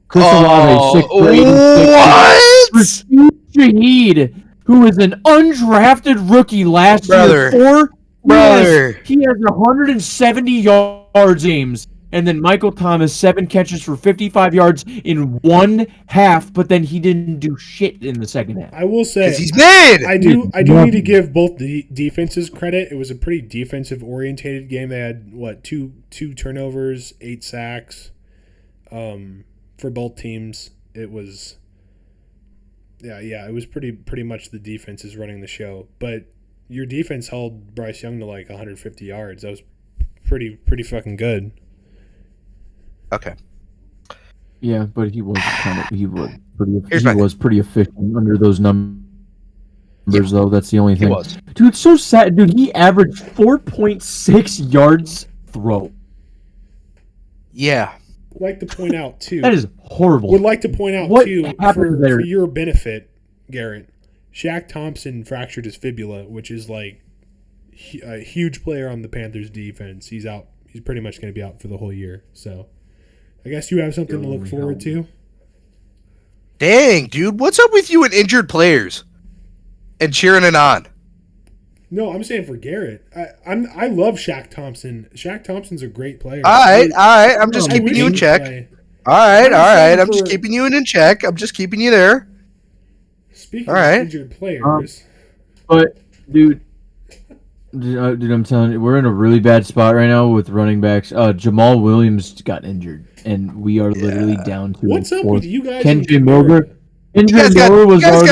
Chris Olave, 6 for 86. What? Shaheed, who is an undrafted rookie last Brother. year. Brother. He has 170 yards games. And then Michael Thomas, 7 catches for 55 yards in one half, but then he didn't do shit in the second half. I will say, 'Cause he's mid. I do need to give both the defenses credit. It was a pretty defensive orientated game. They had two turnovers, 8 sacks, for both teams. It was It was pretty much the defense is running the show, but your defense held Bryce Young to like 150 yards. That was pretty fucking good. Okay. Yeah, but he was Here's my pretty efficient under those numbers, though. That's the only He thing. was. Dude, it's so sad. Dude, he averaged 4.6 yards throw. Yeah. Would like to point out too. That is horrible. Would like to point out What too happened there? for your benefit, Garrett. Shaq Thompson fractured his fibula, which is like a huge player on the Panthers defense. He's out. He's pretty much going to be out for the whole year. So, I guess you have something to look forward to. Dang, dude, what's up with you and injured players? And cheering it on. No, I'm saying for Garrett. I love Shaq Thompson. Shaq Thompson's a great player. All right. I'm just I keeping wish you in he check. would play. All right. saying I'm just for- keeping you in check. I'm just keeping you there. Speaking All right. of injured players, But, dude, I'm telling you, we're in a really bad spot right now with running backs. Jamal Williams got injured, and we are literally down to what's up with you guys? Kenji and Miller. Kamara? You guys got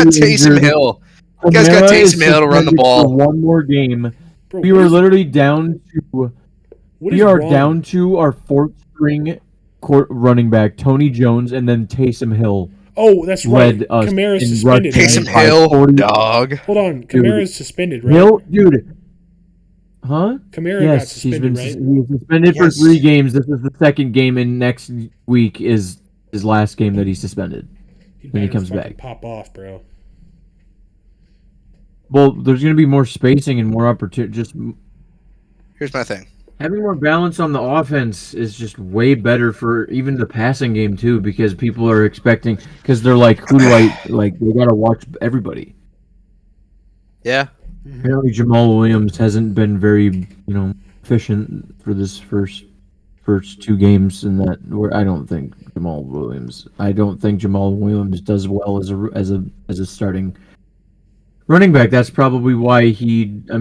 Taysom injured. Hill. You guys got Kamara is Taysom Hill to run the suspended ball. for one more game. Bro, We what were is- literally down to. what We is are wrong? down to our fourth string running back, Tony Jones, and then Taysom Hill Oh, that's right. led us Kamara's in suspended, rushing. Taysom right? by Hill, 40. dog. Hold on. Kamara's suspended, right? Hill, dude. Huh? Kamara got Yes, he's suspended, been right? he's suspended for Yes. 3 games. This is the second game, and next week is his last game that he's suspended. when he better comes fucking back. Pop off, bro. Well, there's going to be more spacing and more opportunity. Just Here's my thing. having more balance on the offense is just way better for even the passing game too, because people are expecting, because they're like, who do I like? They got to watch everybody. Yeah. Apparently, Jamal Williams hasn't been very, efficient for this first 2 games, and that where I don't think Jamal Williams does well as a starting running back. That's probably why TJ,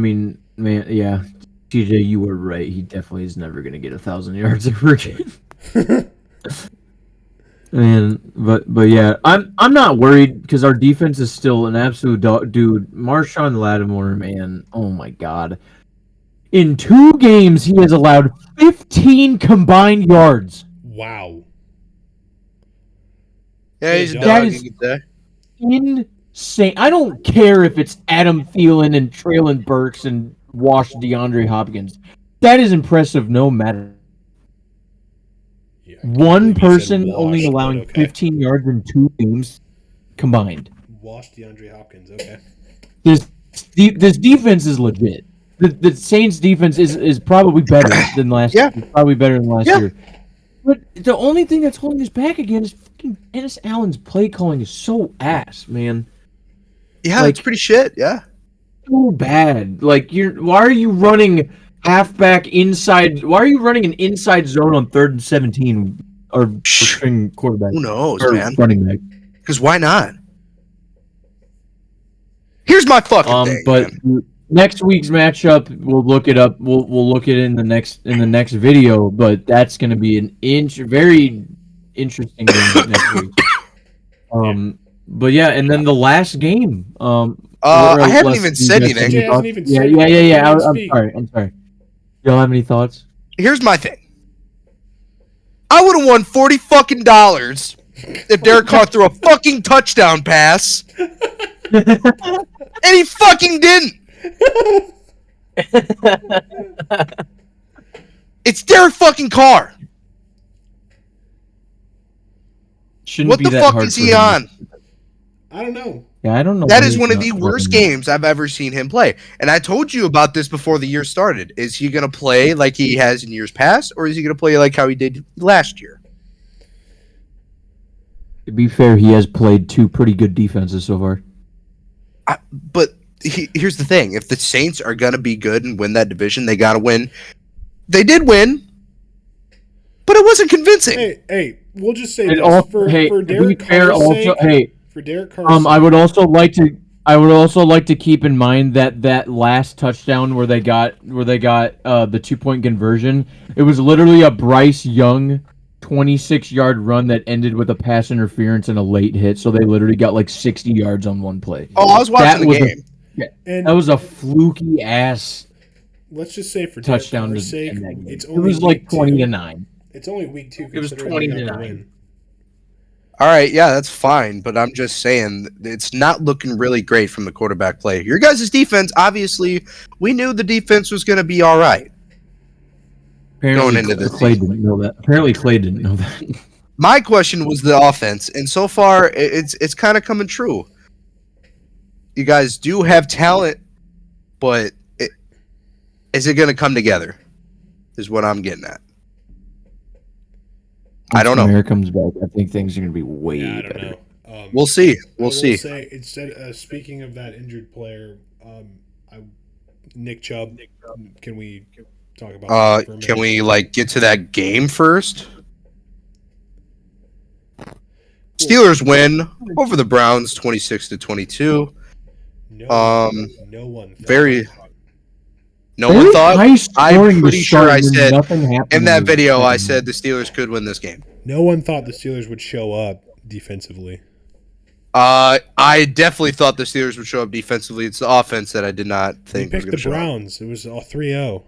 you were right. He definitely is never going to get 1,000 yards ever again. But yeah, I'm not worried because our defense is still an absolute dude. Marshawn Lattimore, man, oh my god! In 2 games, he has allowed 15 combined yards. Wow. Yeah, he's a That dog. is- You can say. Insane. I don't care if it's Adam Thielen and Traylon Burks and Wash DeAndre Hopkins. That is impressive no matter. Yeah, I can't One believe you said person Wash, only but allowing okay. 15 yards in 2 games combined. Wash DeAndre Hopkins. Okay. This defense is legit. The Saints defense is probably better than last Yeah. year. Probably better than last Yeah. year. But the only thing that's holding us back again is fucking Dennis Allen's play calling is so ass, man. Yeah, Like- it's pretty shit. Yeah. So bad. Like why are you running halfback inside? Why are you running an inside zone on 3rd and 17 or string quarterback Who knows, or man? running back? Because why not? Here's my fucking thing. But man. next week's matchup, we'll look it up. We'll look it in the next video. But that's going to be an very interesting game next week. But yeah, and then the last game. I haven't even said you guys anything. have any Yeah, hasn't thoughts? even Yeah, said yeah. anything. I'm Speak. sorry. Y'all have any thoughts? Here's my thing. I would have won $40 fucking if Derek Carr threw a fucking touchdown pass, and he fucking didn't. It's Derek fucking Carr. Shouldn't What be the that fuck hard is for he him. on? I don't know. Yeah, I don't know. That why is he's one of not the worst playing. games I've ever seen him play. And I told you about this before the year started. Is he going to play like he has in years past, or is he going to play like how he did last year? To be fair, he has played 2 pretty good defenses so far. But here's the thing. If the Saints are going to be good and win that division, they got to win. They did win, but it wasn't convincing. Hey, we'll just say And this. also, For to be Derek fair, Carr's also, sake, for Derek Carr's I sake, would also like to keep in mind that last touchdown where they got the 2-point conversion. It was literally a Bryce Young 26-yard run that ended with a pass interference and a late hit. So they literally got like 60 yards on one play. Oh, I was watching the was game. And That was a fluky ass let's just say for touchdown for to sake, end that game. it's It only was like week 20 2. to 9. It's only week 2. It was considering 20 they to have 9. win. All right, yeah, that's fine, but I'm just saying it's not looking really great from the quarterback play. Your guys' defense, obviously, we knew the defense was going to be all right. Apparently, into this Clay didn't know that. Apparently, Clay didn't know that. My question was the offense, and so far it's kind of coming true. You guys do have talent, but is it going to come together? Is what I'm getting at. I don't know. When Kamara comes back, I think things are going to be way Yeah, I don't better. know. We'll see. I We'll will see. Say, instead, speaking of that injured player, Nick Chubb. Can we talk about? that for a Can minute? we get to that game first? Steelers win over the Browns 26-22. No, no one. Very no Very one thought. high I'm scoring to pretty sure start I and then said nothing happened in that the video I second said the Steelers could win this game. No one thought the Steelers would show up defensively. I definitely thought the Steelers would show up defensively. It's the offense that I did not They think was picked going the to show up. Browns. It was all 3-0.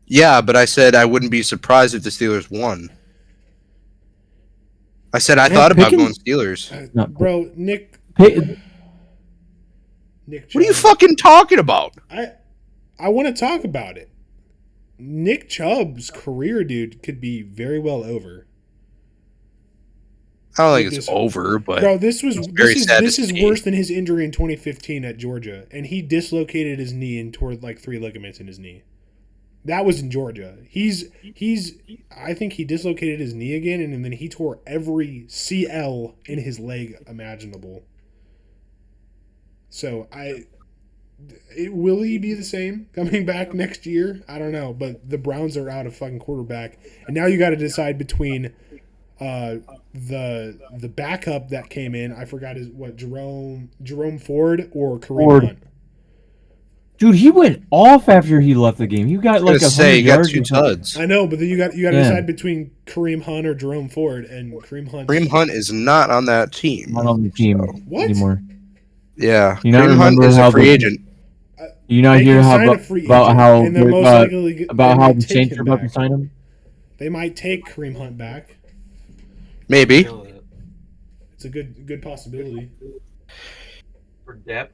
Yeah, but I said I wouldn't be surprised if the Steelers won. I said I Yeah, thought about Pickens- going Steelers. No. Bro, Nick Hey, Chubb, What are you fucking talking about? I want to talk about it. Nick Chubb's career, dude, could be very well over. I don't think Like it's this- over, but Bro, this very sad this to is see. worse than his injury in 2015 at Georgia, and he dislocated his knee and tore 3 ligaments in his knee. That was in Georgia. He's I think he dislocated his knee again, and then he tore every CL in his leg imaginable. So will he be the same coming back next year? I don't know, but the Browns are out of fucking quarterback, and now you got to decide between the backup that came in. I forgot Jerome Ford or Kareem Ford. Hunt. dude, he went off after he left the game. You got I was like gonna say 100 you got yards. two or something. tuds. I know, but then you got to Yeah. decide between Kareem Hunt or Jerome Ford, and Kareem Hunt. Kareem Hunt is not on that team. Not on the team What? anymore. Yeah, You not Kareem Hunt remember is how a free the- agent. You not They hear can how sign a about, free about agent, how and they're most likely they about how might the take Saints him are about to back. sign him? They might take Kareem Hunt back. Maybe. It's a good possibility. For depth,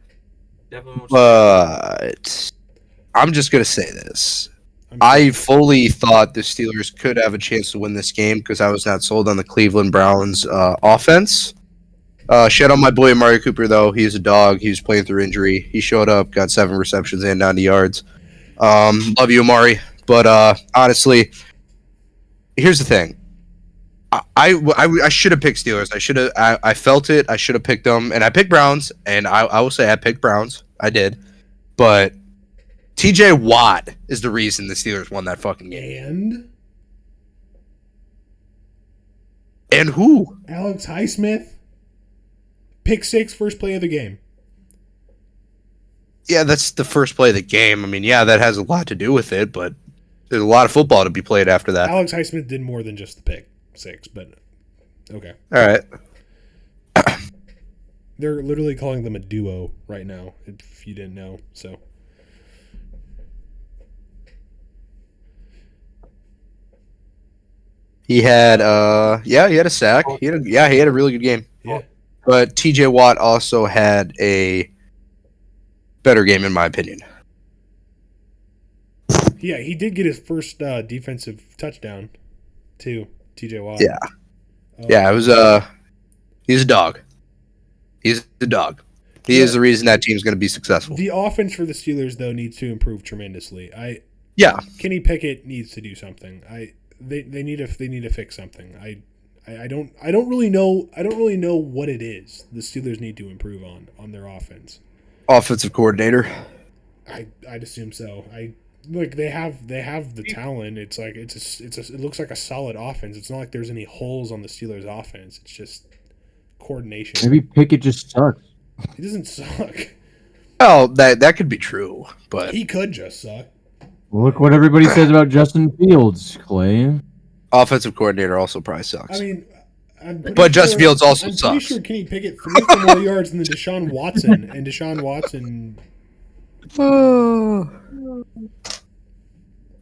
definitely. But I'm just gonna say this. I fully thought the Steelers could have a chance to win this game because I was not sold on the Cleveland Browns offense. Shout out my boy Amari Cooper, though. He's a dog. He was playing through injury. He showed up, got 7 receptions and 90 yards. Love you, Amari. But honestly, here's the thing. I should have picked Steelers. I felt it. I should have picked them, and I picked Browns. And I will say I picked Browns. I did, but T.J. Watt is the reason the Steelers won that fucking game. And who? Alex Highsmith, pick 6, first play of the game. Yeah, that's the first play of the game. I mean, yeah, that has a lot to do with it, but there's a lot of football to be played after that. Alex Highsmith did more than just the pick 6, but okay. All right. They're literally calling them a duo right now, if you didn't know. So He had he had a sack. He had a really good game. yeah, But TJ Watt also had a better game in my opinion. yeah, he did get his first defensive touchdown too. TJ Watt. Yeah. Yeah, it was he's a dog. He's a dog. He is the reason that team's going to be successful. The offense for the Steelers though needs to improve tremendously. Yeah. Kenny Pickett needs to do something. They need to fix something. I don't really know what it is the Steelers need to improve on their offense. Offensive coordinator. I'd assume so. They have the talent. It's like it looks like a solid offense. It's not like there's any holes on the Steelers offense. It's just coordination. Maybe Pickett just sucks. He doesn't suck. Well, that could be true, but He could just suck. Look what everybody says about Justin Fields, Clay. Offensive coordinator also probably sucks. I mean, But Justin Fields also I'm sucks. pretty sure Kenny Pickett threw for more yards than Deshaun Watson, and Deshaun Watson.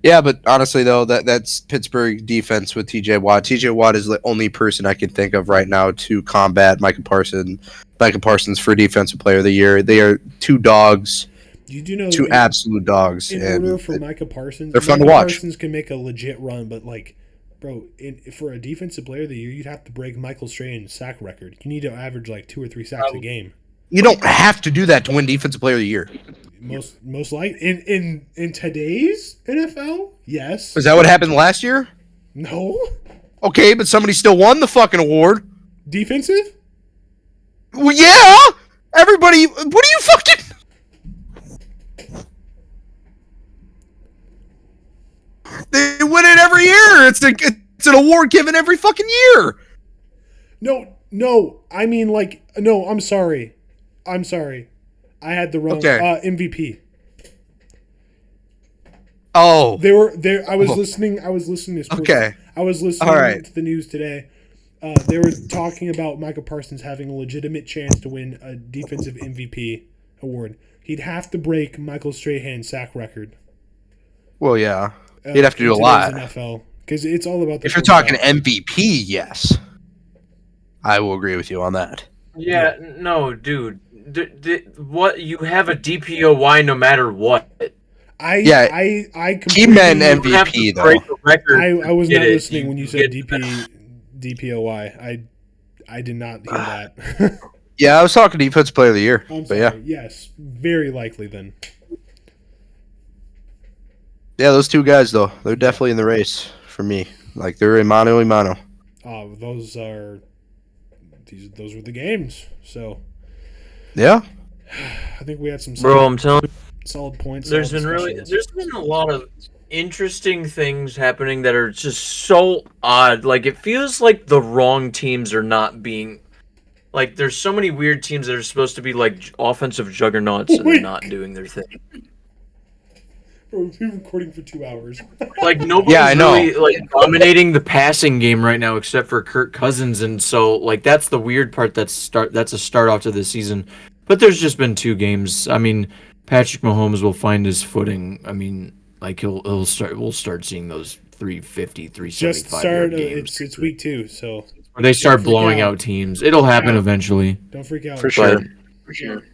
Yeah, but honestly though, that's Pittsburgh defense with TJ Watt. TJ Watt is the only person I can think of right now to combat Micah Parsons. Micah Parsons for Defensive Player of the Year. They are two dogs, You do know two absolute dogs. in and order for Micah Parsons, they're fun to Micah watch. Parsons can make a legit run, but like, bro, for a Defensive Player of the Year, you'd have to break Michael Strahan's sack record. You need to average like 2 or 3 sacks a game. You don't have to do that to win Defensive Player of the Year. Most like in today's NFL, yes. Is that what happened last year? No Okay, but somebody still won the fucking award. defensive. Well, yeah. Everybody, what are you fucking? They win it every year. It's an award given every fucking year. No. I mean, like, no. I'm sorry. I had the wrong Okay. MVP. Oh, They were there. I was listening. I was listening to sports. Okay. I was listening All right. to the news today. They were talking about Micah Parsons having a legitimate chance to win a defensive MVP award. He'd have to break Michael Strahan's sack record. well, yeah. He'd have to do a in lot. today's NFL, because it's all about the. If you're talking quarterback. MVP, yes, I will agree with you on that. Yeah, no, dude. What you have a DPOY no matter what. I He completely. meant You have to MVP though. break the record. I was Get not it. listening You when you said get DPOY. I did not hear that. Yeah, I was talking Defensive Player of the Year. I'm But sorry. yeah, Yes, very likely then. yeah, those two guys though, they're definitely in the race for me. Like they're a mano a mano. Those were the games. So Yeah. I think we had some Bro, I'm telling you, solid points. there's solid been discussions. a lot of interesting things happening that are just so odd. Like it feels like the wrong teams are not being like there's so many weird teams that are supposed to be like offensive juggernauts and they're not doing their thing. Bro, we've been recording for 2 hours. Like nobody's Yeah, I know. really like dominating the passing game right now except for Kirk Cousins, and so like that's the weird part. That's a start off to the season. But there's just been 2 games. I mean, Patrick Mahomes will find his footing. I mean, like we'll start seeing those 350, 375 Just started. yard games. It's week 2, so Where they start freak blowing out. out teams. It'll happen eventually. don't freak out. For sure.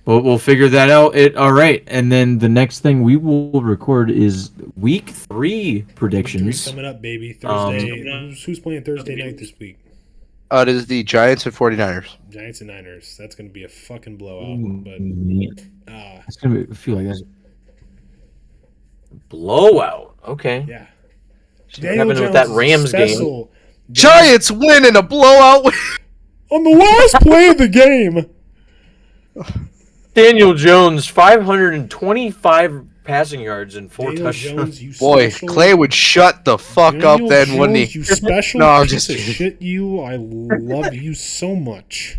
We'll figure that out. All right, and then the next thing we will record is week 3 Three predictions. coming up, baby. Thursday. Who's playing Thursday night this week? It is the Giants and 49ers. Giants and Niners. That's going to be a fucking blowout. But It's gonna feel like that's blowout. Okay. yeah. What happened with that Rams game? special. Giants win in a blowout. On the last play of the game. Daniel Jones, 525 passing yards and 4 Daniel touchdowns. Jones, you Boy, special. Clay would shut the fuck up Daniel then, Jones, wouldn't he? You special No, I'm piece just of kidding. shit. You, I love you so much.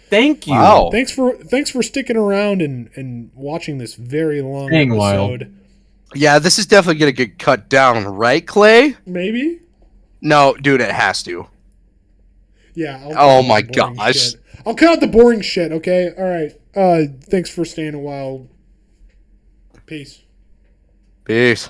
Thank you. Wow. Thanks for sticking around and watching this very long Dang while. episode. Yeah, this is definitely gonna get cut down, right, Clay? Maybe. No, dude, it has to. Yeah. I'll Oh cut out my the boring gosh. shit. I'll cut out the boring shit. Okay. All right. Thanks for staying a while. Peace. Peace.